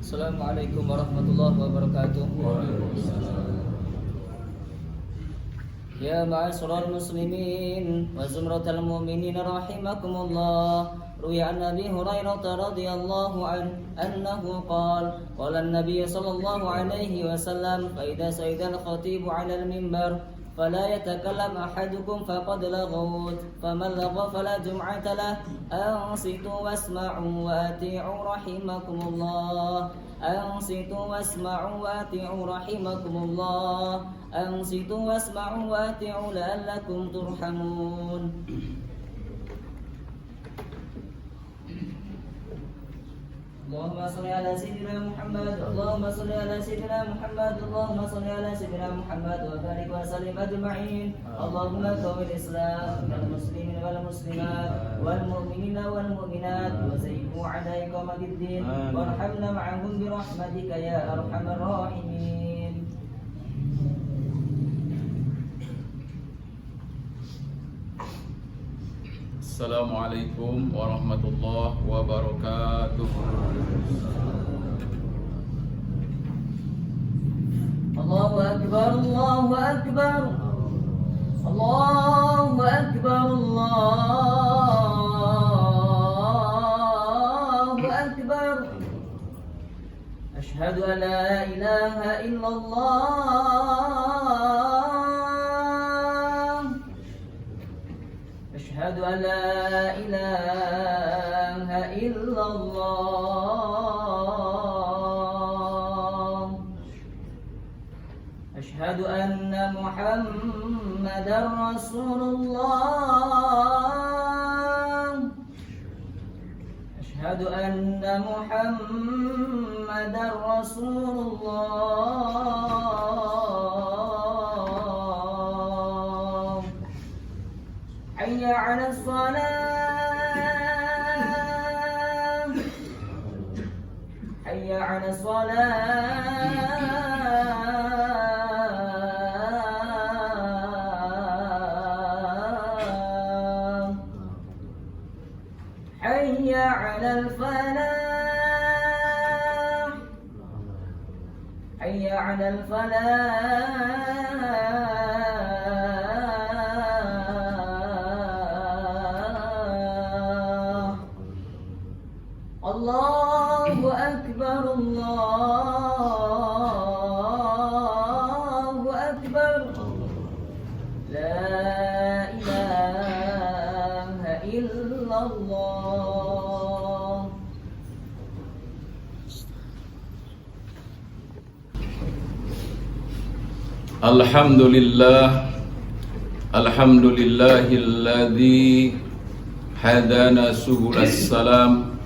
Assalamualaikum warahmatullahi wabarakatuh. Ya ma'asyiral muslimin wa zumratal mu'minin rahimakumullah. Ruwiya an Abi Hurairah radhiyallahu anhu qala an-nabiy sallallahu alaihi wasallam fa idza sa'ida al-khatib 'ala al-minbar فلا يتكلم أحدكم فقد لغوت فمن لغى فلا جمعة له أنصتوا واسمعوا وأطيعوا رحمكم الله أنصتوا واسمعوا وأطيعوا رحمكم الله أنصتوا واسمعوا وأطيعوا لعلكم ترحمون. اللهم صل على سيدنا محمد اللهم صل على سيدنا محمد اللهم صل على سيدنا محمد وبارك وسلم أجمعين. اللهم قوي الإسلام والمسلمين والمسلمات والمؤمنين والمؤمنات وزيدوا على إقامة الدين وارحمنا معهم برحمتك يا أرحم الراحمين. Assalamualaikum warahmatullahi wabarakatuh. Allahu Akbar, Allahu Akbar, Allahu Akbar, Allahu Akbar. Ashhadu an la ilaha illallah. أشهد أن لا إله إلا الله. أشهد أن محمدا رسول الله. أشهد أن محمدا رسول الله. حي على الصلاة حي على الصلاة حي على الفلاح حي على الفلاح. الله أكبر الله أكبر لا إله إلا الله. Alhamdulillahilladzi hadana subulas salam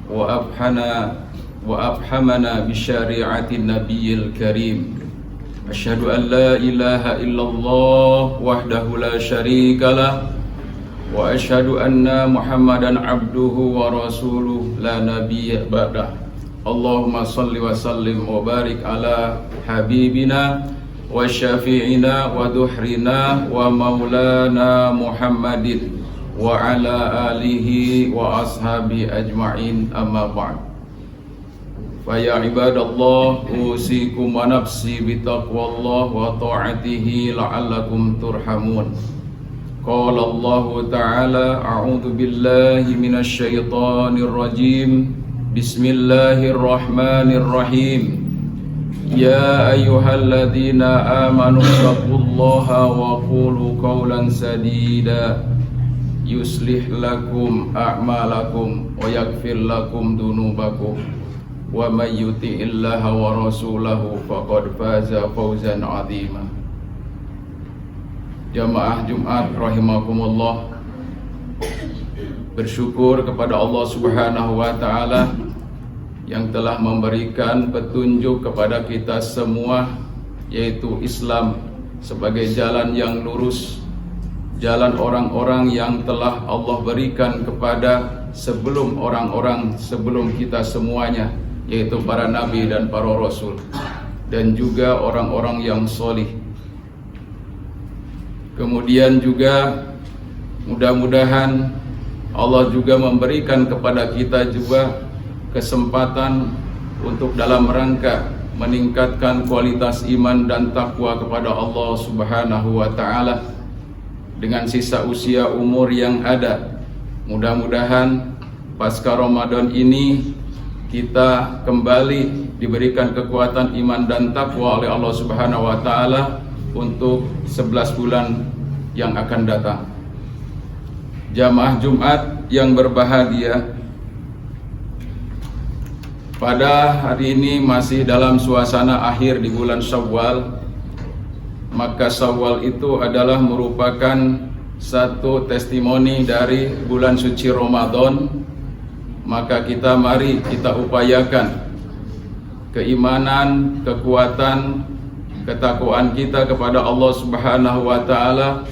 wa afhamana bi syari'atin nabiyil karim. Asyhadu an la ilaha illallah wahdahu la syarikalah wa asyhadu anna Muhammadan abduhu wa rasuluh la nabiyya ba'dah. Allahumma salli wa sallim wa barik ala habibina wa syafi'ina wa duhrina wa maulana Muhammadin wa ala alihi wa ashabi ajma'in, amma ba'd. Fa ya ibadallah, usikum wa nafsi bitaqwallah wa ta'atihi la'allakum turhamun. Qala Allah ta'ala, a'udzu billahi minasy syaithanir rajim. Bismillahirrahmanirrahim. Ya ayyuhalladzina amanu taqullaha wa qulu qawlan sadida yuslih lakum a'malakum wa yaghfir lakum dunubakum wa may yuti'illaha wa rasulahu faqad faza fawzan 'azima. Jamaah Jumat rahimakumullah, bersyukur kepada Allah Subhanahu wa taala yang telah memberikan petunjuk kepada kita semua, yaitu Islam sebagai jalan yang lurus, jalan orang-orang yang telah Allah berikan kepada sebelum orang-orang sebelum kita semuanya, yaitu para nabi dan para rasul, dan juga orang-orang yang solih. Kemudian juga mudah-mudahan Allah juga memberikan kepada kita juga kesempatan untuk dalam rangka meningkatkan kualitas iman dan takwa kepada Allah Subhanahu wa taala dengan sisa usia umur yang ada. Mudah-mudahan pasca Ramadan ini kita kembali diberikan kekuatan iman dan takwa oleh Allah Subhanahu wa taala untuk 11 bulan yang akan datang. Jamaah Jumat yang berbahagia, pada hari ini masih dalam suasana akhir di bulan Syawal. Maka Syawal itu adalah merupakan satu testimoni dari bulan suci Ramadan. Maka mari kita upayakan keimanan, kekuatan, ketakwaan kita kepada Allah Subhanahu wa taala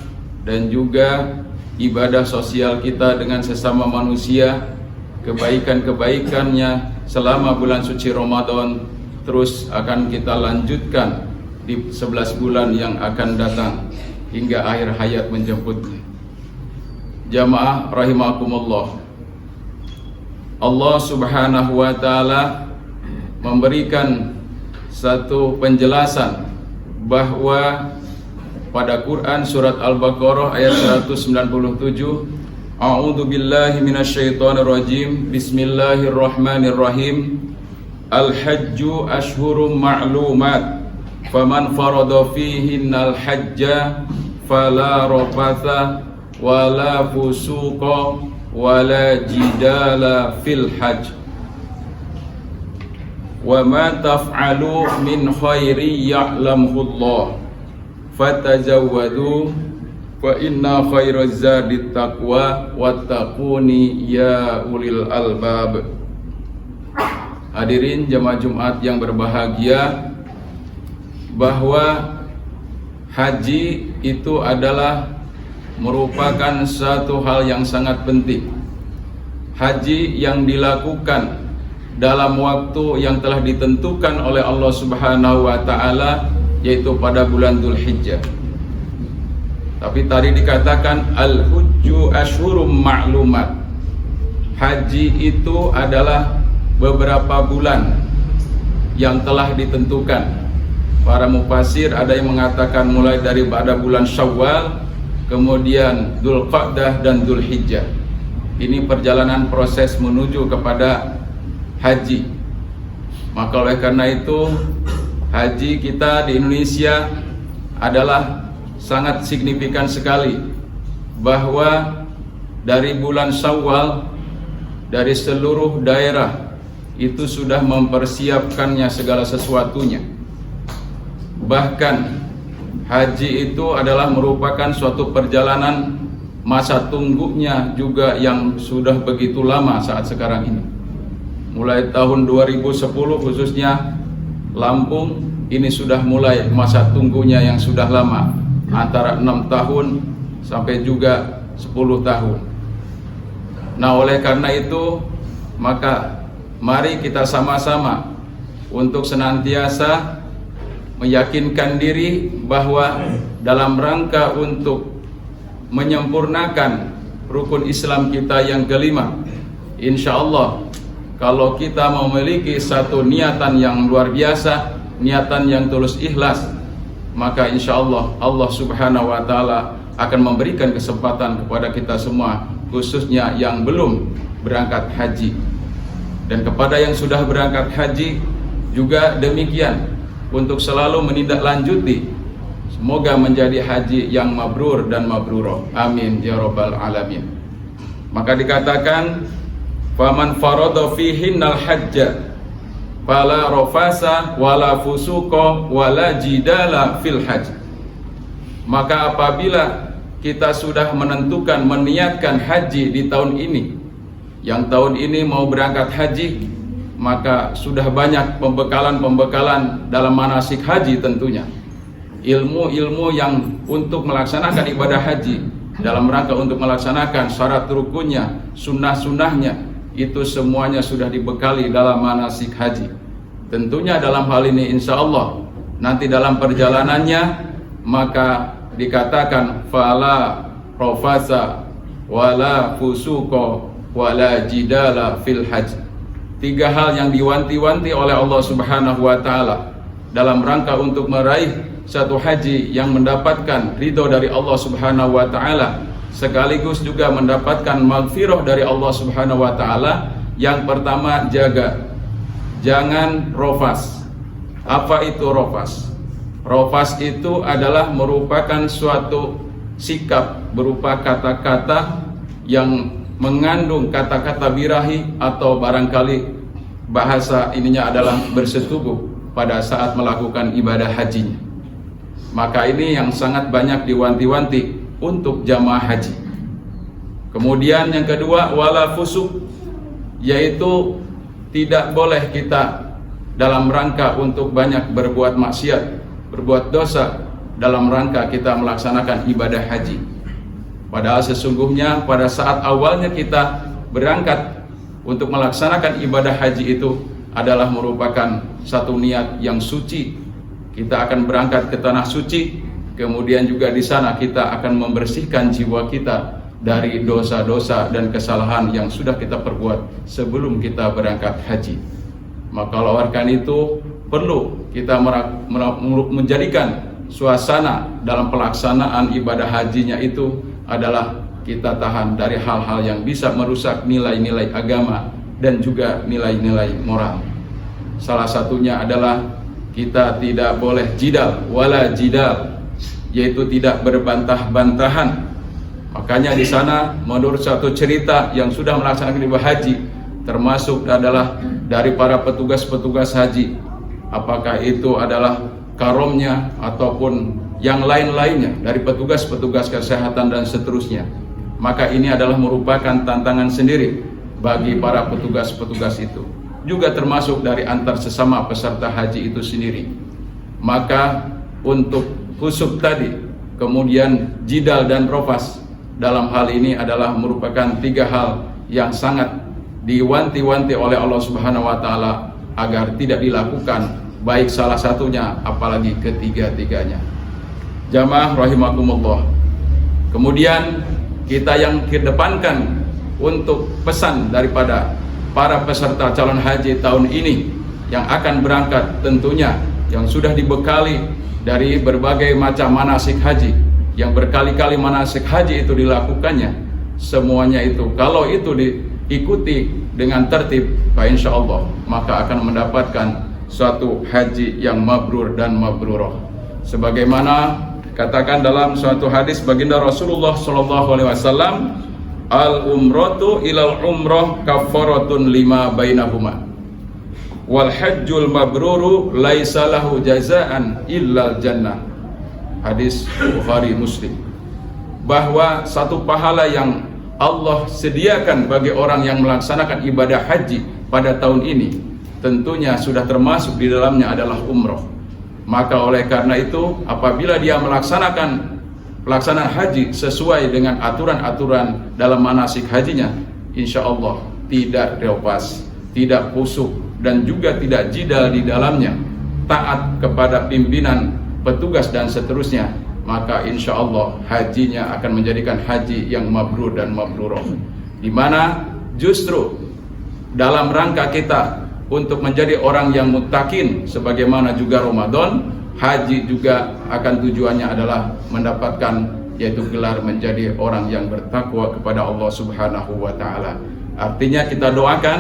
dan juga ibadah sosial kita dengan sesama manusia, kebaikan-kebaikannya selama bulan suci Ramadan terus akan kita lanjutkan di 11 bulan yang akan datang hingga akhir hayat menjemputnya. Jamaah rahimakumullah, Allah Subhanahu wa taala memberikan satu penjelasan bahwa pada Quran surat Al-Baqarah ayat 197, A'udzu billahi minasyaitonir rajim. Bismillahirrahmanirrahim. Al-hajju ashhurum ma'lumat. Faman farada fihinnal hajja fala rafatha wala fusuqa wala jidala fil hajj. Wa ma taf'alu min khairi ya'lamhullah fatazawwadu wa inna khairaz zadi taqwa wattaquni ya ulil albab. Hadirin jamaah Jumat yang berbahagia, bahwa haji itu adalah merupakan satu hal yang sangat penting. Haji yang dilakukan dalam waktu yang telah ditentukan oleh Allah Subhanahu wa taala, yaitu pada bulan Dzulhijjah. Tapi tadi dikatakan al-hujju asyhurum ma'lumat. Haji itu adalah beberapa bulan yang telah ditentukan. Para mufasir ada yang mengatakan mulai dari pada bulan Syawal, kemudian Dzulqa'dah dan Dzulhijjah. Ini perjalanan proses menuju kepada haji. Maka oleh karena itu haji kita di Indonesia adalah sangat signifikan sekali, bahwa dari bulan Syawal dari seluruh daerah itu sudah mempersiapkannya segala sesuatunya. Bahkan haji itu adalah merupakan suatu perjalanan masa tunggunya juga yang sudah begitu lama saat sekarang ini. Mulai tahun 2010 khususnya Lampung ini sudah mulai masa tunggunya yang sudah lama, antara 6 tahun sampai juga 10 tahun. Nah, oleh karena itu maka mari kita sama-sama untuk senantiasa meyakinkan diri bahwa dalam rangka untuk menyempurnakan rukun Islam kita yang kelima, insya Allah kalau kita memiliki satu niatan yang luar biasa, niatan yang tulus ikhlas, maka insya Allah Allah Subhanahu wa ta'ala akan memberikan kesempatan kepada kita semua, khususnya yang belum berangkat haji. Dan kepada yang sudah berangkat haji juga demikian, untuk selalu menindaklanjuti, semoga menjadi haji yang mabrur dan mabrurah, amin ya rabbal alamin. Maka dikatakan faman farada fihinnal hajja fala rafasa wala fusuqa wala jidala fil hajj. Maka apabila kita sudah menentukan meniatkan haji di tahun ini, yang tahun ini mau berangkat haji, maka sudah banyak pembekalan dalam manasik haji tentunya. Ilmu-ilmu yang untuk melaksanakan ibadah haji, dalam rangka untuk melaksanakan syarat rukunnya, sunnah-sunnahnya, itu semuanya sudah dibekali dalam manasik haji. Tentunya dalam hal ini insya Allah nanti dalam perjalanannya maka dikatakan fala rafasa wala fusuqa wala jidala fil hajj. tiga hal yang diwanti-wanti oleh Allah Subhanahu wa taala dalam rangka untuk meraih satu haji yang mendapatkan ridho dari Allah Subhanahu wa taala, sekaligus juga mendapatkan maghfirah dari Allah Subhanahu wa taala. Yang pertama, jangan rofas. Apa itu rofas? Rofas itu adalah merupakan suatu sikap berupa kata-kata yang mengandung kata-kata birahi, atau barangkali bahasa ininya adalah bersetubuh pada saat melakukan ibadah hajinya. Maka ini yang sangat banyak diwanti-wanti untuk jamaah haji. Kemudian yang kedua, wala fusuk, yaitu tidak boleh kita dalam rangka untuk banyak berbuat maksiat, berbuat dosa dalam rangka kita melaksanakan ibadah haji. Padahal sesungguhnya pada saat awalnya kita berangkat untuk melaksanakan ibadah haji itu adalah merupakan satu niat yang suci. Kita akan berangkat ke tanah suci, kemudian juga di sana kita akan membersihkan jiwa kita dari dosa-dosa dan kesalahan yang sudah kita perbuat sebelum kita berangkat haji. Maka oleh karena itu perlu kita menjadikan suasana dalam pelaksanaan ibadah hajinya itu adalah kita tahan dari hal-hal yang bisa merusak nilai-nilai agama dan juga nilai-nilai moral. Salah satunya adalah kita tidak boleh wala jidal, yaitu tidak berbantah-bantahan. Makanya di sana menurut satu cerita yang sudah melaksanakan ibadah haji, termasuk adalah dari para petugas-petugas haji, apakah itu adalah karomnya ataupun yang lain-lainnya dari petugas-petugas kesehatan dan seterusnya, maka ini adalah merupakan tantangan sendiri bagi para petugas-petugas itu, juga termasuk dari antar sesama peserta haji itu sendiri. Maka untuk khusuk tadi, kemudian jidal dan rofas, dalam hal ini adalah merupakan tiga hal yang sangat diwanti-wanti oleh Allah Subhanahu wa taala agar tidak dilakukan, baik salah satunya apalagi ketiga-tiganya. Jamaah rahimakumullah. Kemudian kita yang kedepankan untuk pesan daripada para peserta calon haji tahun ini yang akan berangkat, tentunya yang sudah dibekali dari berbagai macam manasik haji, yang berkali-kali manasik haji itu dilakukannya, semuanya itu kalau itu diikuti dengan tertib, insya Allah maka akan mendapatkan suatu haji yang mabrur dan mabrurah. Sebagaimana katakan dalam suatu hadis baginda Rasulullah SAW, al-umratu ilal umrah kafaratun lima bainahuma wal hajjul mabruru laisa lahu jazaan illal jannah. Hadis Bukhari Muslim. Bahwa satu pahala yang Allah sediakan bagi orang yang melaksanakan ibadah haji pada tahun ini tentunya sudah termasuk di dalamnya adalah umrah. Maka oleh karena itu apabila dia melaksanakan pelaksanaan haji sesuai dengan aturan-aturan dalam manasik hajinya, insya Allah tidak rofas, tidak fusuk, dan juga tidak jidal di dalamnya, taat kepada pimpinan, petugas dan seterusnya, maka insya Allah hajinya akan menjadikan haji yang mabrur dan mabrurah, di mana justru dalam rangka kita untuk menjadi orang yang muttaqin, sebagaimana juga Ramadan, haji juga akan tujuannya adalah mendapatkan yaitu gelar menjadi orang yang bertakwa kepada Allah Subhanahu wa taala. Artinya kita doakan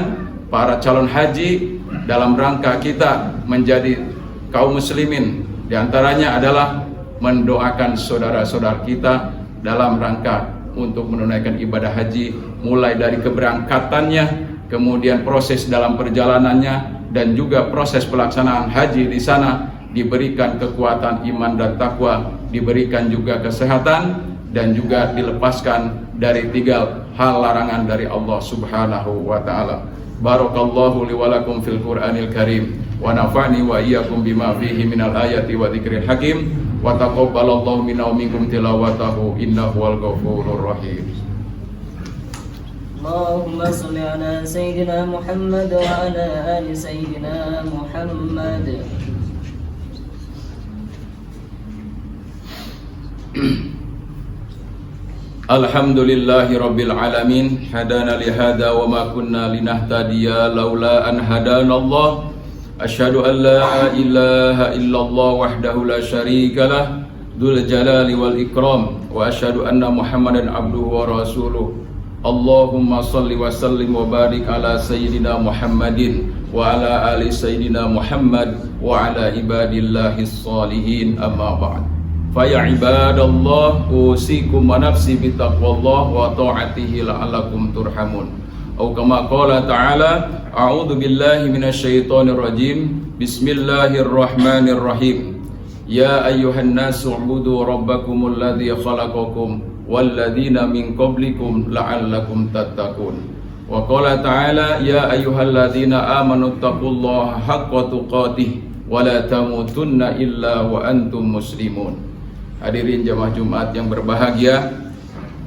para calon haji dalam rangka kita menjadi kaum muslimin, di antaranya adalah mendoakan saudara-saudara kita dalam rangka untuk menunaikan ibadah haji, mulai dari keberangkatannya, kemudian proses dalam perjalanannya, dan juga proses pelaksanaan haji di sana diberikan kekuatan iman dan takwa, diberikan juga kesehatan, dan juga dilepaskan dari tiga hal larangan dari Allah Subhanahu wa taala. Barakallahu li wa lakum fil Qur'anil Karim wa nafa'ni wa iyyakum bima fihi minal ayati wa dzikril hakim wa taqabbalallahu minna wa minkum tilawatahu innahu wal ghafurur rahim. Allahumma shalli ala sayyidina Muhammad wa ala ali sayyidina Muhammad. Alhamdulillahi rabbil alamin, hadana lihada wa ma kunna linahtadiya laula an hadana Allah. Asyhadu an la ilaha illallah wahdahu la syarika lah, dzul jalali wal ikram, wa asyhadu anna Muhammadan abduhu wa rasuluh. Allahumma salli wa sallim wa barik ala sayyidina Muhammadin wa ala ali sayyidina Muhammad wa ala ibadillahis salihin, amma ba'd. Fa ya ibadallah, usikum wa nafsi bitaqwallah wa ta'atihi la'allakum turhamun. Atau kama qala ta'ala, a'udzu billahi minasyaitonir rajim. Bismillahirrahmanirrahim. Ya ayyuhan nasu ubudu rabbakumul ladzi khalaqakum walladzina min qablikum la'allakum tattaqun. Wa qala ta'ala, ya ayyuhalladzina amanu taqullaha haqqa tuqatih wa la tamutunna illa wa antum muslimun. Hadirin jamaah Jumat yang berbahagia,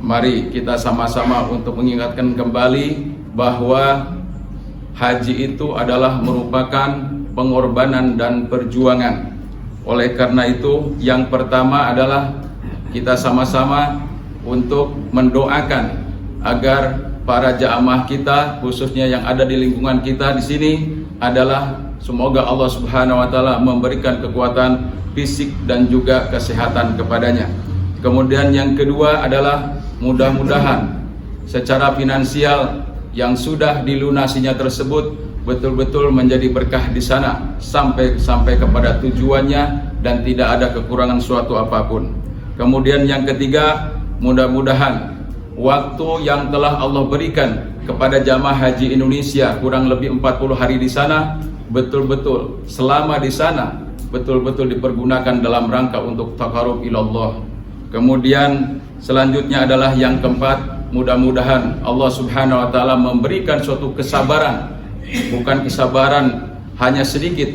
mari kita sama-sama untuk mengingatkan kembali bahwa haji itu adalah merupakan pengorbanan dan perjuangan. Oleh karena itu, yang pertama adalah kita sama-sama untuk mendoakan agar para jamaah kita, khususnya yang ada di lingkungan kita di sini, adalah semoga Allah Subhanahu wa taala memberikan kekuatan fisik dan juga kesehatan kepadanya. Kemudian yang kedua adalah mudah-mudahan secara finansial yang sudah dilunasinya tersebut betul-betul menjadi berkah di sana sampai kepada tujuannya dan tidak ada kekurangan suatu apapun. Kemudian yang ketiga, mudah-mudahan waktu yang telah Allah berikan kepada jamaah haji Indonesia kurang lebih 40 hari di sana, betul-betul selama di sana betul-betul dipergunakan dalam rangka untuk taqarrub ilallah. Kemudian selanjutnya adalah yang keempat, mudah-mudahan Allah Subhanahu wa taala memberikan suatu kesabaran, bukan kesabaran hanya sedikit,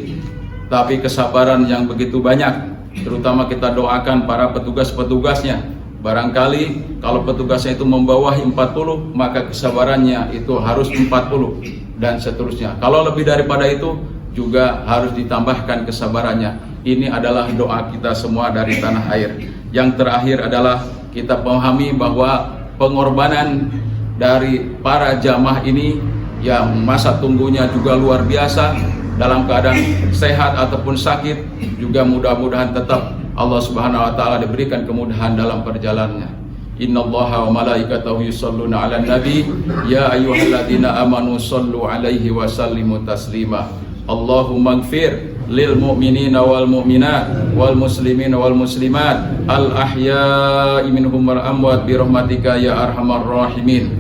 tapi kesabaran yang begitu banyak. Terutama kita doakan para petugas-petugasnya. Barangkali kalau petugasnya itu membawahi 40, maka kesabarannya itu harus 40 dan seterusnya. Kalau lebih daripada itu juga harus ditambahkan kesabarannya. Ini adalah doa kita semua dari tanah air. Yang terakhir adalah kita pahami bahwa pengorbanan dari para jamaah ini yang masa tunggunya juga luar biasa, dalam keadaan sehat ataupun sakit, juga mudah-mudahan tetap Allah Subhanahu wa taala diberikan kemudahan dalam perjalanannya. Innallaha wa malaikatahu yusholluna 'alan nabi ya ayyuhalladzina amanu shollu 'alaihi wa sallimu taslima. Allahumma ighfir lil mu'minina wal mu'minat wal muslimina wal muslimat al ahya'i minhum wal amwat bi rahmatika ya arhamar rahimin.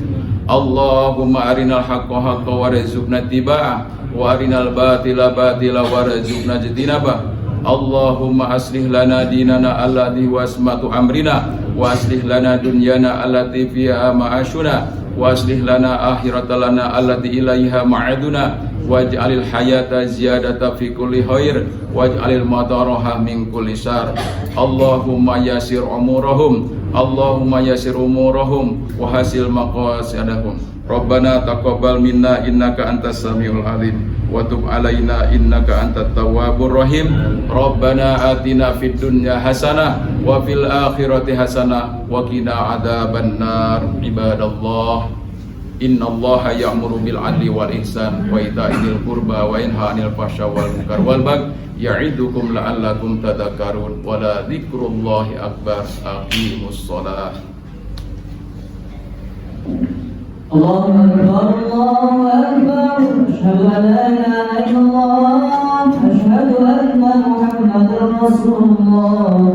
Allahumma arinal haqqa haqqan warzuqna ittiba'ah wa arinal batila batila warzuqna ijtinabah. Allahumma aslih lana dinana alladhi wasmatu amrina wa aslih lana dunyana allati fiha ma'ashuna wa aslih lana akhiratana allati ilaiha ma'aduna waj'alil hayata ziyadata fi kulli khair waj'alil mataraha min kulli syarr. Allahumma yassir umurahum, Allahumma yassir umurahum wa hasil maqasidahum. Rabbana taqabbal minna innaka antas samiul alim wa tub alaina innaka antat tawwabur rahim. Rabbana atina fid dunya hasanah wa fil akhirati hasanah wa qina adzabannar. Ibadallah, innallaha ya'muru bil 'adli wal ihsan wa itaa'il qurba wa yanha 'anil fahsya wal munkar wal baghi ya'idukum la'allakum tadhakkarun wa la dzikrullahi akbar. Aqimus shalah. الله أكبر الله أكبر أشهد أن لا إله إلا الله أشهد أن محمدا رسول الله